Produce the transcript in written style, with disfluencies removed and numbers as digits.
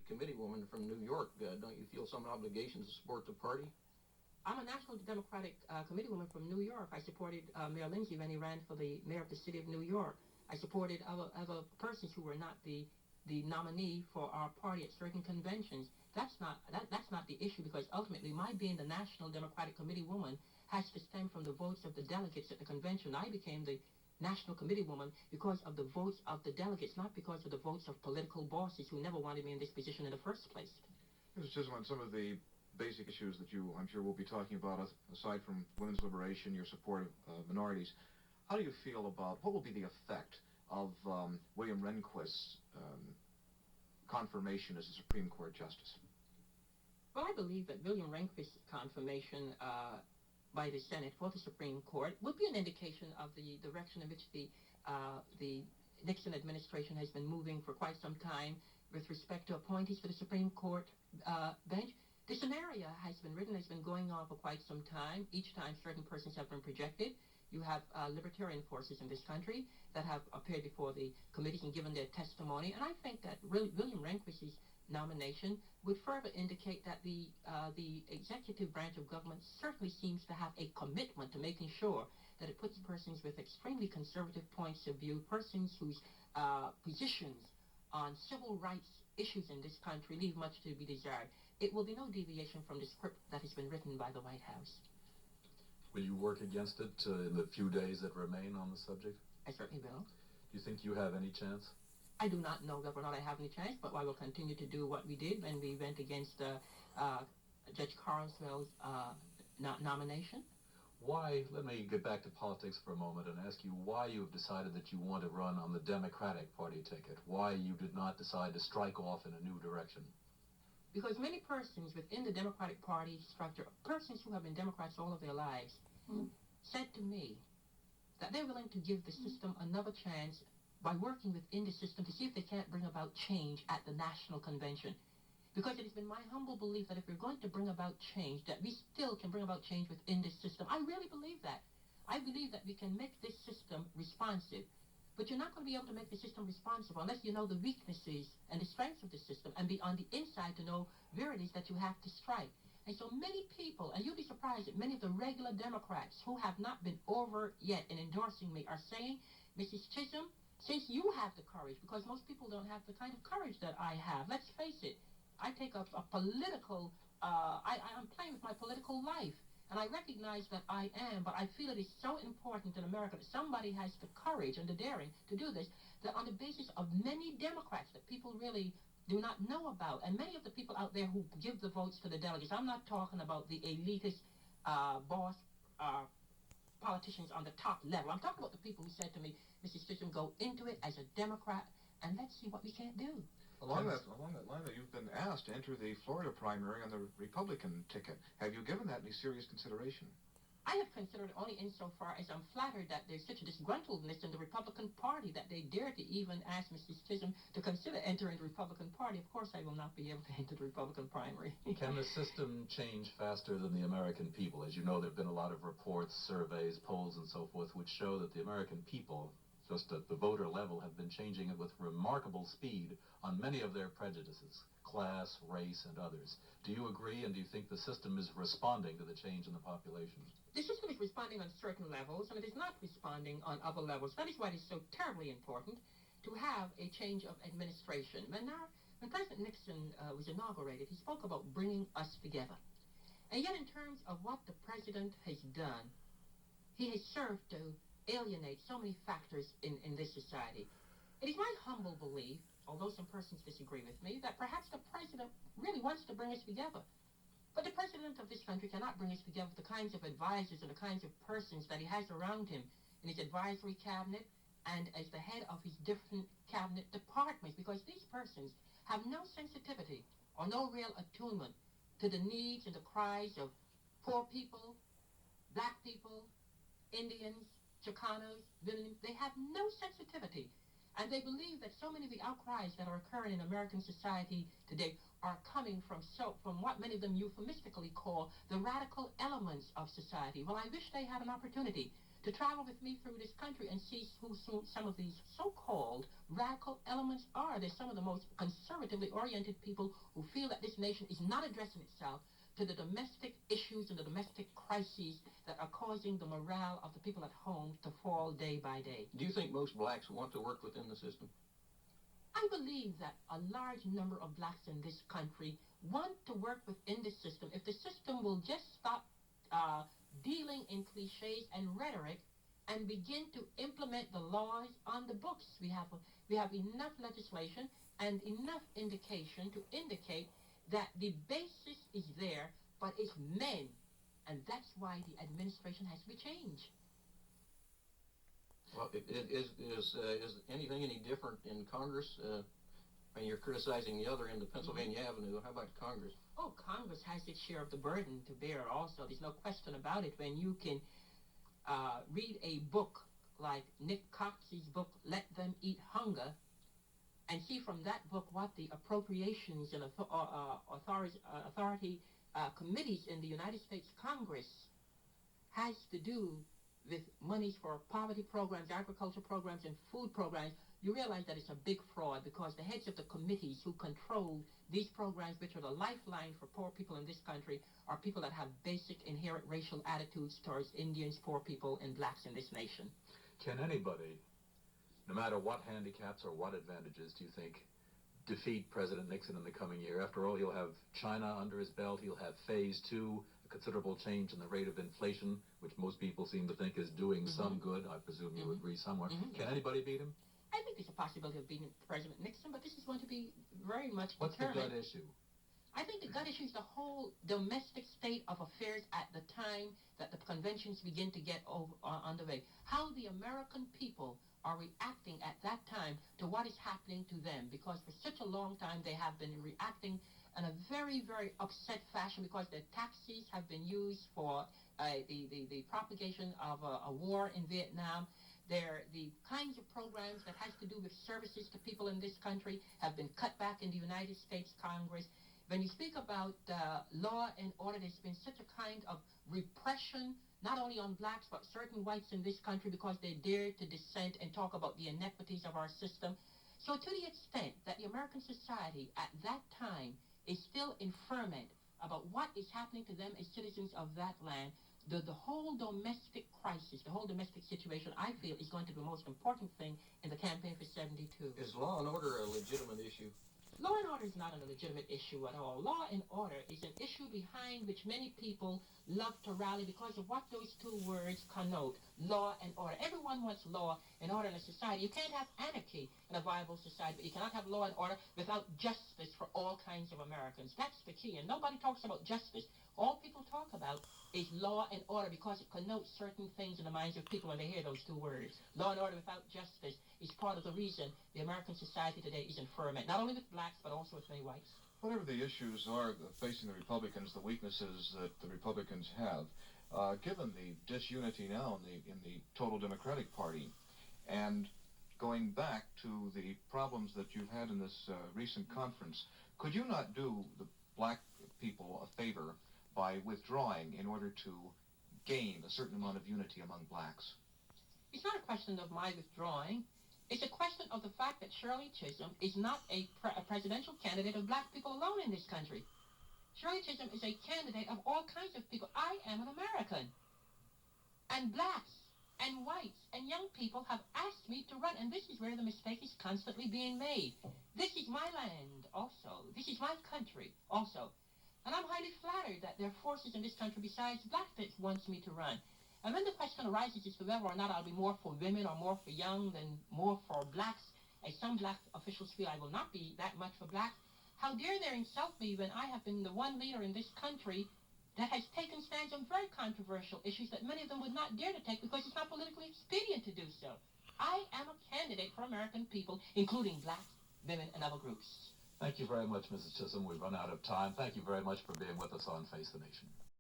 Committee woman from New York. Don't you feel some obligation to support the party? I'm a National Democratic Committee woman from New York. I supported Mayor Lindsay when he ran for the mayor of the city of New York. I supported other persons who were not the nominee for our party at certain conventions. That's not the issue, because ultimately my being the National Democratic Committee woman has to stem from the votes of the delegates at the convention. I became the National Committee woman because of the votes of the delegates, not because of the votes of political bosses who never wanted me in this position in the first place. Mrs. Chisholm, on some of the basic issues that you, I'm sure, will be talking about, aside from women's liberation, your support of minorities, how do you feel about what will be the effect of William Rehnquist's confirmation as a Supreme Court Justice? Well, I believe that William Rehnquist's confirmation by the Senate for the Supreme Court would be an indication of the direction in which the Nixon administration has been moving for quite some time with respect to appointees for the Supreme Court bench. The scenario has been written, has been going on for quite some time. Each time certain persons have been projected. You have libertarian forces in this country that have appeared before the committees and given their testimony. And I think that William Rehnquist's nomination would further indicate that the executive branch of government certainly seems to have a commitment to making sure that it puts persons with extremely conservative points of view, persons whose positions on civil rights issues in this country leave much to be desired. It will be no deviation from the script that has been written by the White House. Will you work against it in the few days that remain on the subject? I certainly will. Do you think you have any chance? I do not know whether or not I have any chance, but I will continue to do what we did when we went against Judge Carswell's nomination. Why, let me get back to politics for a moment and ask you why you have decided that you want to run on the Democratic Party ticket. Why you did not decide to strike off in a new direction. Because many persons within the Democratic Party structure, persons who have been Democrats all of their lives, said to me that they're willing to give the system another chance by working within the system to see if they can't bring about change at the National Convention. Because it has been my humble belief that if we're going to bring about change, that we still can bring about change within this system. I really believe that. I believe that we can make this system responsive. But you're not going to be able to make the system responsive unless you know the weaknesses and the strengths of the system and be on the inside to know where it is that you have to strike. And so many people, and you'll be surprised that many of the regular Democrats who have not been over yet in endorsing me are saying, Mrs. Chisholm, since you have the courage, because most people don't have the kind of courage that I have, let's face it, I take a political, I'm playing with my political life. And I recognize that I am, but I feel it is so important in America that somebody has the courage and the daring to do this, that on the basis of many Democrats that people really do not know about, and many of the people out there who give the votes to the delegates, I'm not talking about the elitist boss politicians on the top level. I'm talking about the people who said to me, Mrs. Chisholm, go into it as a Democrat, and let's see what we can't do. Along that line, you've been asked to enter the Florida primary on the Republican ticket. Have you given that any serious consideration? I have considered it only insofar as I'm flattered that there's such a disgruntledness in the Republican Party that they dare to even ask Mrs. Chisholm to consider entering the Republican Party. Of course, I will not be able to enter the Republican primary. Can the system change faster than the American people? As you know, there have been a lot of reports, surveys, polls, and so forth, which show that the American people, just at the voter level, have been changing it with remarkable speed on many of their prejudices, class, race, and others. Do you agree, and do you think the system is responding to the change in the population? The system is responding on certain levels, and it is not responding on other levels. That is why it is so terribly important to have a change of administration. When President Nixon was inaugurated, he spoke about bringing us together. And yet in terms of what the president has done, he has served to alienate so many factors in this society. It is my humble belief, although some persons disagree with me, that perhaps the president really wants to bring us together. But the president of this country cannot bring us together with the kinds of advisors and the kinds of persons that he has around him in his advisory cabinet and as the head of his different cabinet departments, because these persons have no sensitivity or no real attunement to the needs and the cries of poor people, black people, Indians, Chicanos, Vietnamese. They have no sensitivity. And they believe that so many of the outcries that are occurring in American society today are coming from what many of them euphemistically call the radical elements of society. Well, I wish they had an opportunity to travel with me through this country and see who some of these so-called radical elements are. They're some of the most conservatively oriented people who feel that this nation is not addressing itself to the domestic issues and the domestic crises that are causing the morale of the people at home to fall day by day. Do you think most blacks want to work within the system? I believe that a large number of blacks in this country want to work within the system if the system will just stop dealing in cliches and rhetoric and begin to implement the laws on the books. We have enough legislation and enough indication to indicate that the basis is there, but it's men, and that's why the administration has to be changed. Well, is anything any different in Congress? And you're criticizing the other end of Pennsylvania Avenue. How about Congress? Oh, Congress has its share of the burden to bear also. There's no question about it. When you can read a book like Nick Cox's book, Let Them Eat Hunger, and see from that book what the appropriations and authority committees in the United States Congress has to do with monies for poverty programs, agriculture programs, and food programs, you realize that it's a big fraud, because the heads of the committees who control these programs, which are the lifeline for poor people in this country, are people that have basic inherent racial attitudes towards Indians, poor people, and blacks in this nation. Can anybody, no matter what handicaps or what advantages, do you think, defeat President Nixon in the coming year? After all, he'll have China under his belt. He'll have phase two, a considerable change in the rate of inflation, which most people seem to think is doing some good. I presume you agree somewhere. Can anybody beat him? I think there's a possibility of beating President Nixon, but this is going to be very much What's the determined. gut issue? I think the gut issue is the whole domestic state of affairs at the time that the conventions begin to get underway. How the American people are reacting at that time to what is happening to them, because for such a long time they have been reacting in a very, very upset fashion, because their taxes have been used for the propagation of a war in Vietnam. The kinds of programs that has to do with services to people in this country have been cut back in the United States Congress. When you speak about law and order, there's been such a kind of repression, not only on blacks, but certain whites in this country, because they dared to dissent and talk about the inequities of our system. So to the extent that the American society at that time is still in ferment about what is happening to them as citizens of that land, the whole domestic crisis, the whole domestic situation, I feel, is going to be the most important thing in the campaign for 72. Is law and order a legitimate issue? Law and order is not a legitimate issue at all. Law and order is an issue behind which many people love to rally because of what those two words connote, law and order. Everyone wants law and order in a society. You can't have anarchy in a viable society, but you cannot have law and order without justice for all kinds of Americans. That's the key, and nobody talks about justice. All people talk about is law and order, because it connotes certain things in the minds of people when they hear those two words. Law and order without justice is part of the reason the American society today is in ferment, not only with blacks, but also with many whites. Whatever the issues are facing the Republicans, the weaknesses that the Republicans have, given the disunity now in the total Democratic Party, and going back to the problems that you've had in this recent conference, could you not do the black people a favor by withdrawing in order to gain a certain amount of unity among blacks? It's not a question of my withdrawing. It's a question of the fact that Shirley Chisholm is not a presidential candidate of black people alone in this country. Shirley Chisholm is a candidate of all kinds of people. I am an American. And blacks and whites and young people have asked me to run, and this is where the mistake is constantly being made. This is my land also. This is my country also. And I'm highly flattered that there are forces in this country besides black that wants me to run. And when the question arises as to whether or not I'll be more for women or more for young than more for blacks, as some black officials feel I will not be that much for blacks, how dare they insult me when I have been the one leader in this country that has taken stands on very controversial issues that many of them would not dare to take because it's not politically expedient to do so. I am a candidate for American people, including blacks, women, and other groups. Thank you very much, Mrs. Chisholm. We've run out of time. Thank you very much for being with us on Face the Nation.